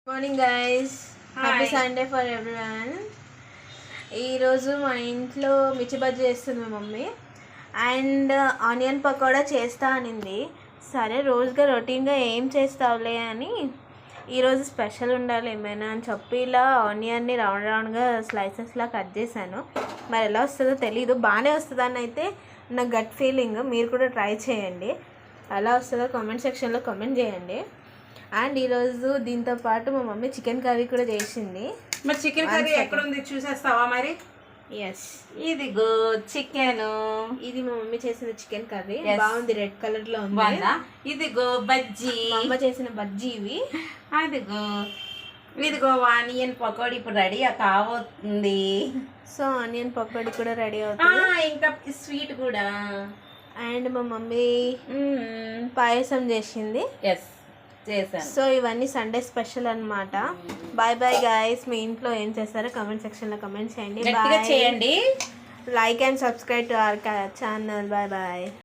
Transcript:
Morning guys, happy Sunday for everyone. ఈరోజు మా ఇంట్లో మిర్చి బజ్జీ చేస్తుంది మా మమ్మీ అండ్ ఆనియన్ పకోడా చేస్తా అనింది. సరే రోజుగా రొటీన్గా ఏం చేస్తావులే అని ఈరోజు స్పెషల్ ఉండాలి ఏమైనా అని చెప్పి ఇలా ఆనియన్ని రౌండ్ రౌండ్గా స్లైసెస్లా కట్ చేశాను. మరి ఎలా వస్తుందో తెలీదు, బాగానే వస్తుందని అయితే నా గట్ ఫీలింగ్. మీరు కూడా ట్రై చేయండి, ఎలా వస్తుందో కామెంట్ సెక్షన్లో కామెంట్ చేయండి. అండ్ ఈరోజు దీంతో పాటు మా మమ్మీ చికెన్ కర్రీ కూడా చేసింది. మరి చికెన్ కర్రీ ఎక్కడ ఉంది చూసేస్తావా? మరి ఎస్, ఇదిగో చికెన్. ఇది మా మమ్మీ చేసిన చికెన్ కర్రీ, బాగుంది, రెడ్ కలర్ లో ఉంది. ఇదిగో బజ్జీ, మా అమ్మ చేసిన బజ్జీ ఇవి. అదిగో ఇదిగో ఆనియన్ పకోడీ ఇప్పుడు రెడీ కావస్తుంది. సో ఆనియన్ పకోడీ కూడా రెడీ అవుతుంది, ఇంకా స్వీట్ కూడా. అండ్ మా మమ్మీ పాయసం చేసింది. ఎస్, చేశాను. సో ఇవన్నీ సండే స్పెషల్ అన్నమాట. Bye bye guys. మీ ఇంట్లో ఏం చేస్తారో కామెంట్ సెక్షన్లో కామెంట్ చేయండి. చేయండి. Like and subscribe to our channel. Bye bye.